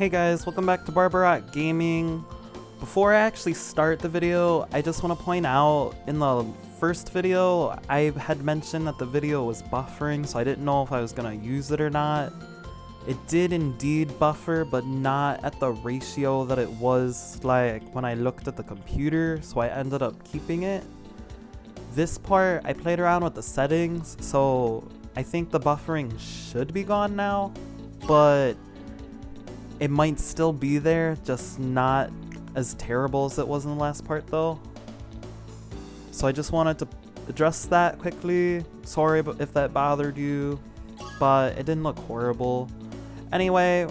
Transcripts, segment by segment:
Hey guys, welcome back to Barbarat Gaming. Before I actually start the video, I just want to point out in the first video, I had mentioned that the video was buffering, so I didn't know if I was going to use it or not. It did indeed buffer, but not at the ratio that it was like when I looked at the computer, so I ended up keeping it. This part, I played around with the settings, so I think the buffering should be gone now, but it might still be there, just not as terrible as it was in the last part though. So I just wanted to address that quickly. Sorry if that bothered you, but it didn't look horrible. Anyway,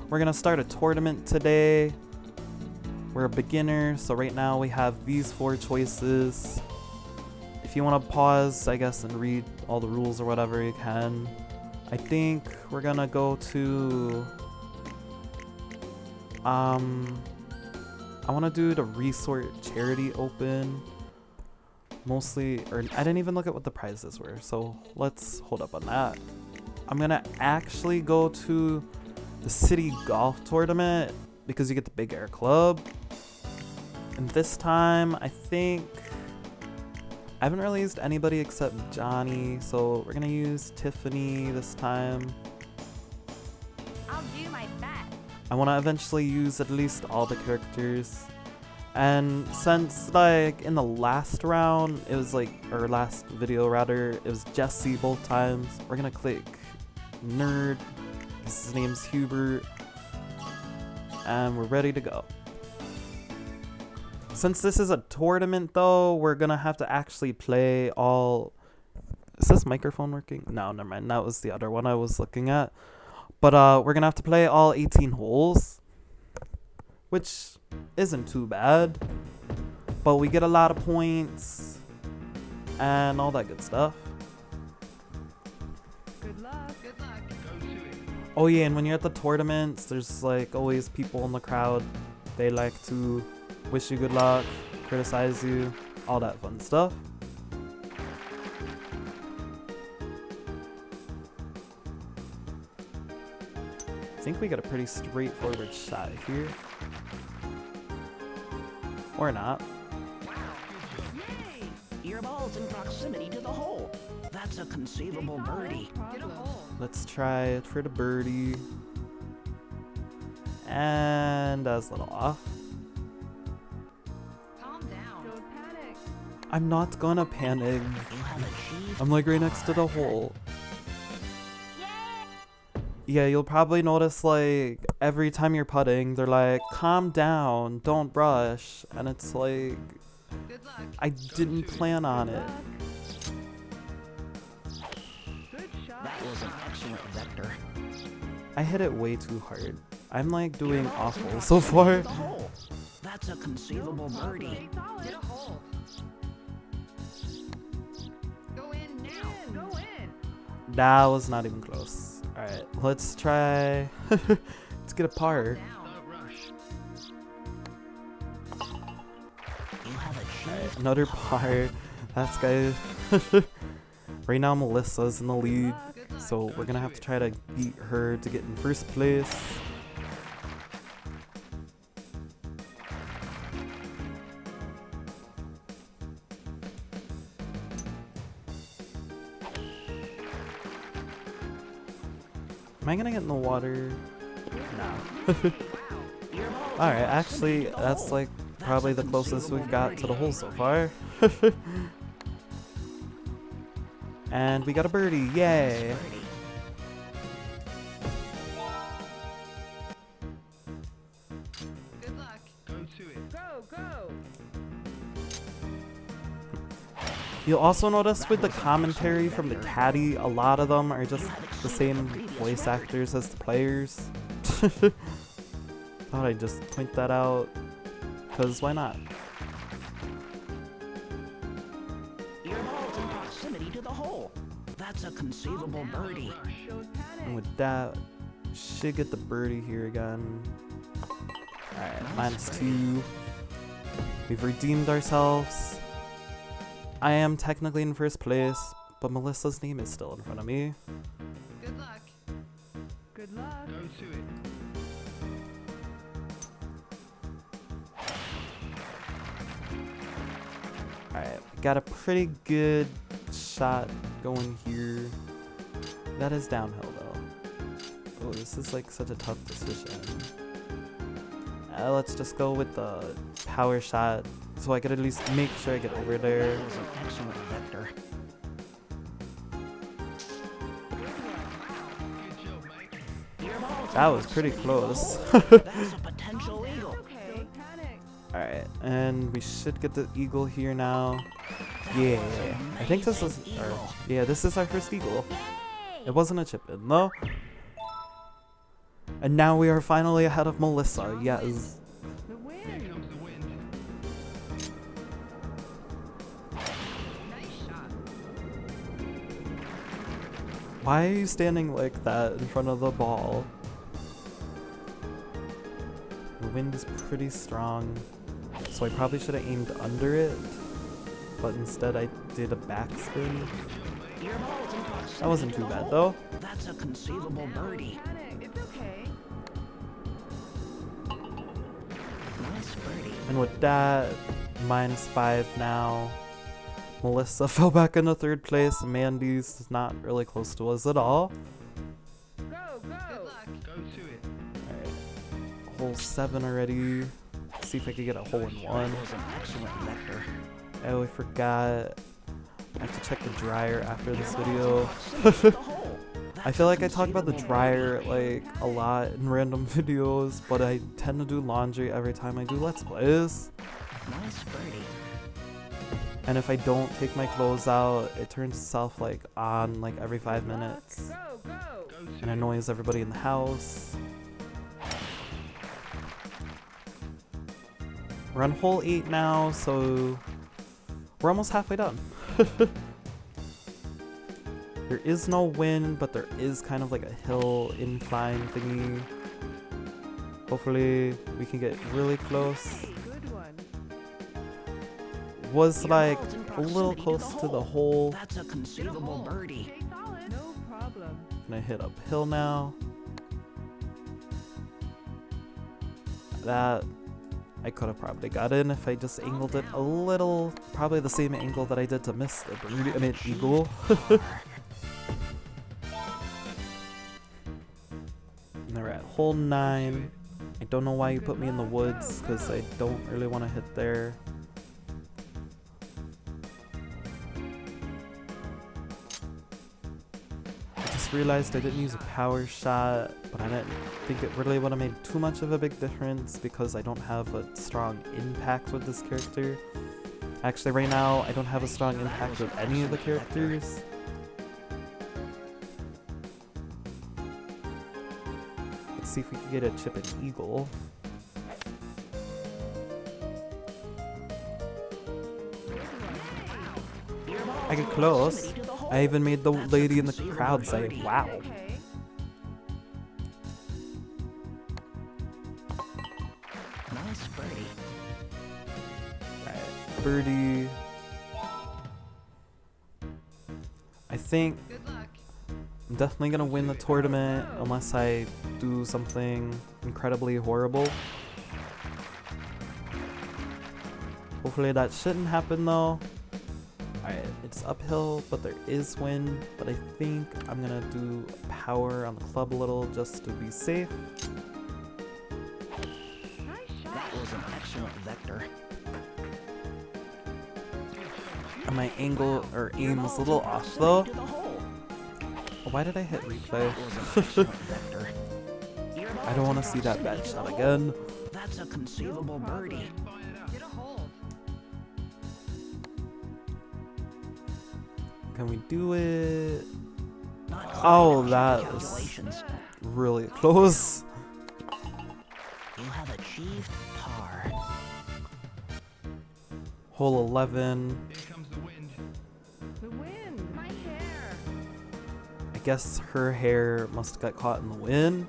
we're gonna start a tournament today. We're a beginner, so right now we have these 4 choices. If you want to pause, I guess, and read all the rules or whatever, you can. I think we're gonna go to I want to do the Resort Charity Open. Mostly, or I didn't even look at what the prizes were, so let's hold up on that. I'm gonna actually go to the City Golf Tournament because you get the Big Air Club. And this time, I think I haven't really used anybody except Johnny, so we're gonna use Tiffany this time. I'll do my best. I want to eventually use at least all the characters. And since like in the last round, it was like, or last video rather, it was Jesse both times, we're gonna click Nerd, his name's Hubert, and we're ready to go. Since this is a tournament though, we're gonna have to actually play all... Is this microphone working? No, never mind, that was the other one I was looking at. But we're gonna have to play all 18 holes, which isn't too bad, but we get a lot of points and all that good stuff. Good luck. Good luck. Oh yeah, and when you're at the tournaments, there's like always people in the crowd. They like to wish you good luck, criticize you, all that fun stuff. I think we got a pretty straightforward shot here. Or not. Yay! Your ball's in proximity to the hole. That's a conceivable birdie. Get a hole. Let's try it for the birdie. And that's a little off. Calm down. Don't panic. I'm not gonna panic. You have achieved. I'm like right next to the hole. Yay! Yeah, you'll probably notice like every time you're putting, they're like, calm down, don't rush. And it's like, Good luck. I didn't plan on it. Good shot. That was an excellent vector. I hit it way too hard. I'm like doing Your ball's in awful so far. proximity to the hole. That's a conceivable birdie. Get a hole. Go in now. Go in. That was not even close. Alright, let's try. Let's get a par. Down. You have achieved. Alright, another par. That's guys. Right now Melissa's in the lead, so we're gonna have to try to beat her to get in first place. Am I gonna get in the water? No. Your ball's in Alright, proximity actually, to the that's hole. like That's probably a the closest we've conceivable got to the birdie. hole so far. And we got a birdie, yay! Birdie. Good luck. Go to it. Go, go. You'll also notice with the commentary from the caddy, a lot of them are just the same voice actors as the players. Thought I'd just point that out, because why not? Your ball's in proximity to the hole. That's a conceivable birdie. Don't And panic. with that, should get the birdie here again. Alright, -2. We've redeemed ourselves. I am technically in first place, but Melissa's name is still in front of me. Good luck. Good luck. Go to it. Got a pretty good shot going here. That is downhill though. Oh, this is like such a tough decision. Let's just go with the power shot so I could at least make sure I get over there. That was an excellent vector. Good job, mate. Your ball That was pretty close. That's a potential eagle. Okay, panic. Alright, and we should get the eagle here now. Yeah, I think this is this is our first eagle. It wasn't a chip in though. And now we are finally ahead of Melissa, yes. The Here wind. comes the wind. Nice shot. Why are you standing like that in front of the ball? The wind is pretty strong, so I probably should have aimed under it, but instead I did a backspin. Your ball's in proximity That wasn't to too the bad hole. though. That's a conceivable birdie. Panic. It's okay. Nice birdie. And with that, -5 now. Melissa fell back into 3rd place. Mandy's not really close to us at all. Go, Good go. luck. Go to it. Alright, hole 7 already. See if I could get a hole in 1. That was an excellent vector. Oh, I forgot. I have to check the dryer after this video. Proximity to the hole. I That's feel a like I talk about the conceivable dryer birdie. like a lot in random videos, but I tend to do laundry every time I do Let's Plays. Nice birdie. And if I don't take my clothes out, it turns itself like on like every 5 Luck. minutes Go, go. Go to and it. annoys everybody in the house. We're on hole 8 now, so we're almost halfway done. There is no wind, but there is kind of like a hill incline thingy. Hopefully we can get really close. Hey, good one. Was Your like ball's in a little proximity close to the hole. That's a conceivable birdie. Stay solid. No problem. Gonna hit uphill now. That I could have probably got in if I just angled it a little. Probably the same angle that I did to miss the birdie. I mean eagle. And we're at hole 9. I don't know why you put me in the woods because I don't really want to hit there. I just realized I didn't use a power shot, but I didn't think it really would have made too much of a big difference because I don't have a strong impact with this character. Actually, right now, I don't have a strong impact with any of the characters. Let's see if we can get a chip and eagle. I get close. I even made the lady in the crowd say, wow. Okay. Nice birdie. Right, birdie. I think Good luck. I'm definitely gonna win the tournament unless I do something incredibly horrible. Hopefully that shouldn't happen though. Alright, it's uphill, but there is wind. But I think I'm gonna do power on the club a little just to be safe. Nice shot. That was an excellent vector. And my angle or Your aim is ball's a little in off proximity though. to the hole. Why did I hit replay? That was an excellent vector. Your I ball's don't want in to see that bad proximity to shot the again. hole. That's a conceivable No birdie. Fire it up. Get a hold. Can we do it? Not Oh, quite that was calculations. really close. You have achieved par. Hole 11. Here comes the wind. The wind. My hair. I guess her hair must have got caught in the wind.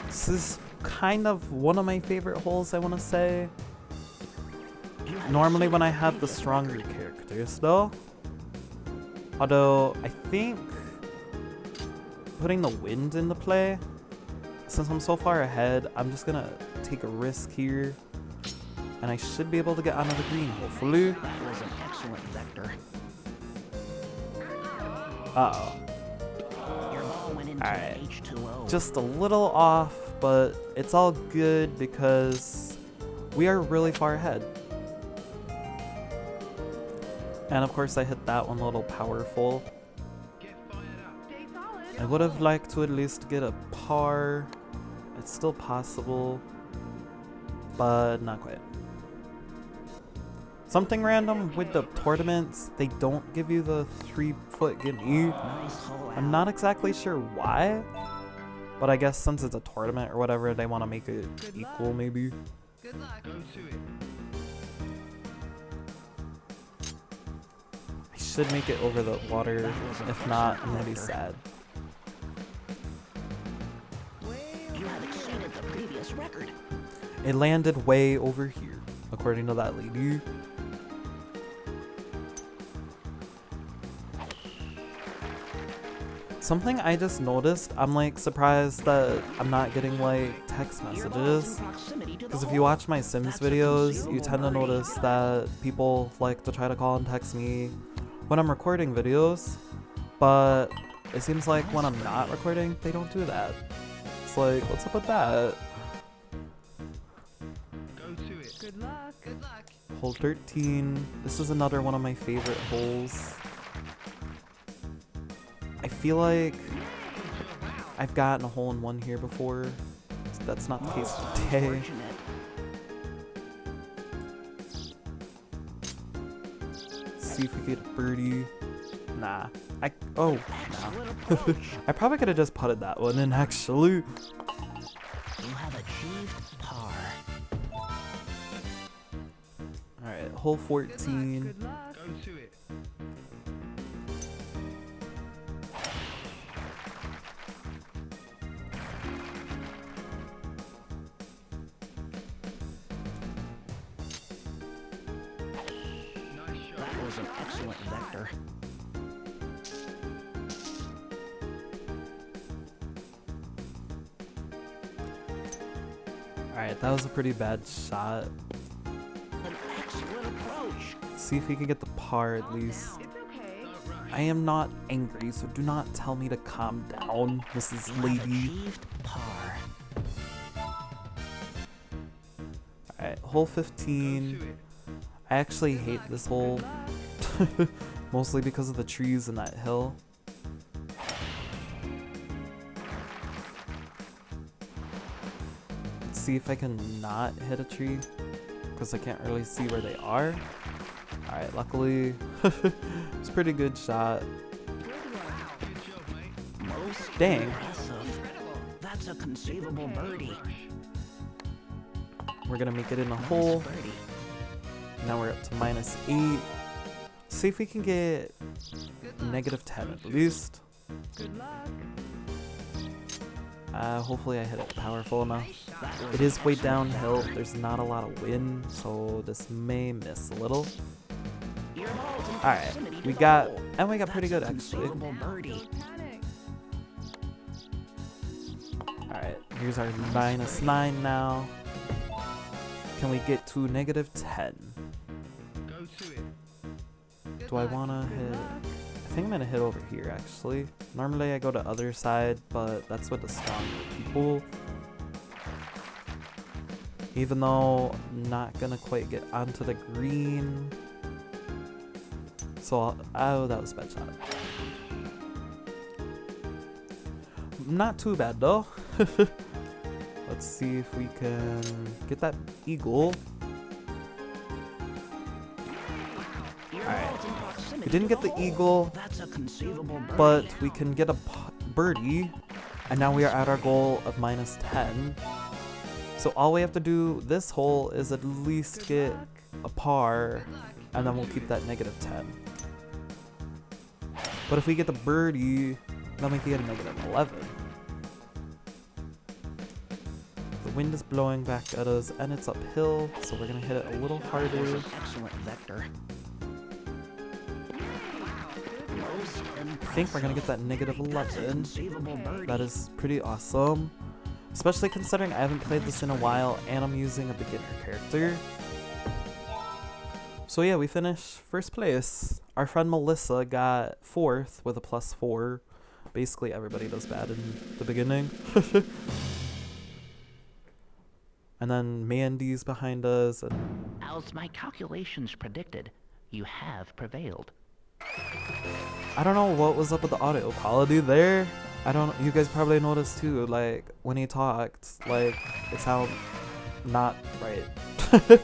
This is kind of one of my favorite holes, I want to say. You have Normally when I achieved have the previous stronger record. characters though. Although I think putting the wind into play, since I'm so far ahead, I'm just gonna take a risk here And I should be able to get onto the green, hopefully. That was an excellent vector. Uh-oh. Your ball went into Alright. H2O. Just a little off, but it's all good because we are really far ahead. And of course I hit that one a little powerful. Get fired up. Stay solid. I would have liked to at least get a par. It's still possible, but not quite. Something random with the tournaments, they don't give you the 3-foot gimme. Nice hole out. I'm not exactly sure why, but I guess since it's a tournament or whatever, they want to make it Good equal luck. maybe. Good luck. Go to it. I should make it over the water. If not, I'm gonna be sad. Way You over have here. exceeded the previous record. It landed way over here, according to that lady. Something I just noticed, I'm like surprised that I'm not getting like text Your ball is messages. in proximity to the Because if hole. you watch my Sims That's a videos, conceivable you tend to birdie. notice that people like to try to call and text me when I'm recording videos. But it seems like when I'm not recording, they don't do that. It's like, what's up with that? Go to it. Good luck. Good luck. Hole 13. This is another one of my favorite holes. I feel like I've gotten a hole in one here before. That's not the case Most today. unfortunate. Let's see if we get a birdie. Nah. Oh, Excellent nah. approach. I probably could have just putted that one in actually. You have achieved par. Alright, hole Good 14. Good luck. Go to it. Nice shot. That was an excellent vector. Alright, that was a pretty bad shot. An excellent approach. Let's see if we can get the par at least. It's okay. No rush. I am not angry, so do not tell me to calm down, Mrs. You have Lady. achieved par. Alright, hole Go 15. to it. I actually hate this hole, Good luck. mostly because of the trees and that hill. Let's see if I can not hit a tree, because I can't really see where they are. Alright, luckily, it's a pretty good shot. Good one. Good job, mate. Most Dang. impressive. Incredible. That's a conceivable birdie. Rush. We're gonna make it in a Nice hole. birdie. Now we're up to -8. See if we can get Good luck. -10 at least. Good luck. Hopefully I hit it powerful enough. Nice shot. That was It an is way excellent downhill. vector. There's not a lot of wind, so this may miss a little. Your ball's in Alright, proximity to we the got, hole. and we got pretty That's good a actually. conceivable birdie. Panic. Alright, here's our -9 now. Can we get to -10? Go to it. Good Do I luck. wanna Good hit? luck. I think I'm gonna hit over here actually. Normally I go to other side, but that's with the stronger people. Even though I'm not gonna quite get onto the green. So, oh, that was a bad shot. Not too bad though. Let's see if we can get that eagle. Your Alright. ball's in proximity We didn't to get the hole. eagle, That's a conceivable birdie. but we can get a birdie. And now we are at our goal of -10. So all we have to do this hole is at least Good get luck. a par, Good luck. and then we'll keep that -10. But if we get the birdie, then we can get a -11. The wind is blowing back at us, and it's uphill, so we're gonna hit it a little That was harder. an excellent vector. Most I think we're gonna get that That's a -11. conceivable birdie. That is pretty awesome. Especially considering I haven't played this in a while and I'm using a beginner character. So yeah, we finished first place. Our friend Melissa got 4th with a +4. Basically everybody does bad in the beginning. And then Mandy's behind us. And As my calculations predicted, you have prevailed. I don't know what was up with the audio quality there. I don't. You guys probably noticed too. Like when he talked, like it sounded not right.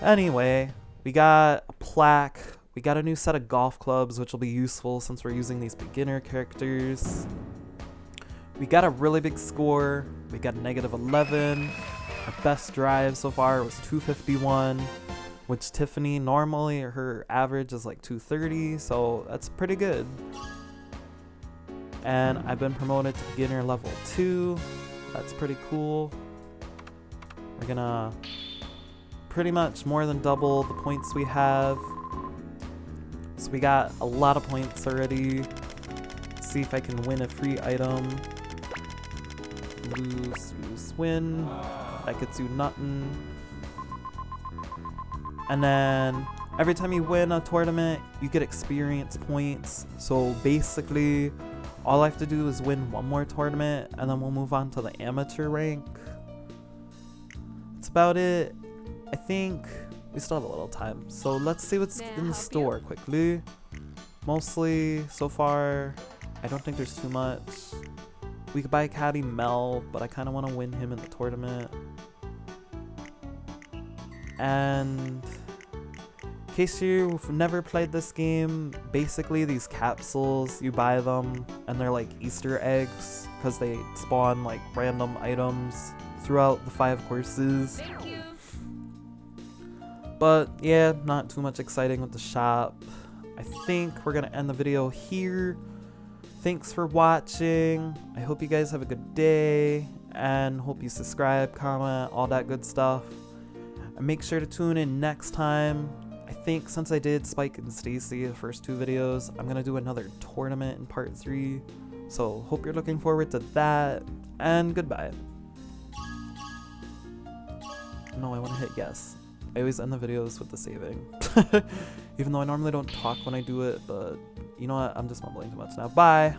Anyway, we got a plaque. We got a new set of golf clubs, which will be useful since we're using these beginner characters. We got a really big score. We got a -11. Our best drive so far was 251, which Tiffany normally her average is like 230, so that's pretty good. And I've been promoted to beginner level 2. That's pretty cool. We're gonna pretty much more than double the points we have. So we got a lot of points already. See if I can win a free item. Lose, win. That gets you nothing. And then every time you win a tournament, you get experience points. So basically, all I have to do is win one more tournament, and then we'll move on to the amateur rank. That's about it. I think we still have a little time. So let's see what's in the store quickly. Mostly, so far, I don't think there's too much. We could buy Caddy Mel, but I kind of want to win him in the tournament. And in case you've never played this game, basically these capsules, you buy them and they're like Easter eggs because they spawn like random items throughout the 5 courses. But yeah, not too much exciting with the shop. I think we're gonna end the video here. Thanks for watching. I hope you guys have a good day and hope you subscribe, comment, all that good stuff. And make sure to tune in next time. I think since I did Spike and Stacy the first 2 videos, I'm gonna do another tournament in part 3. So hope you're looking forward to that, and goodbye. No, I want to hit yes. I always end the videos with the saving. Even though I normally don't talk when I do it, but you know what? I'm just mumbling too much now. Bye!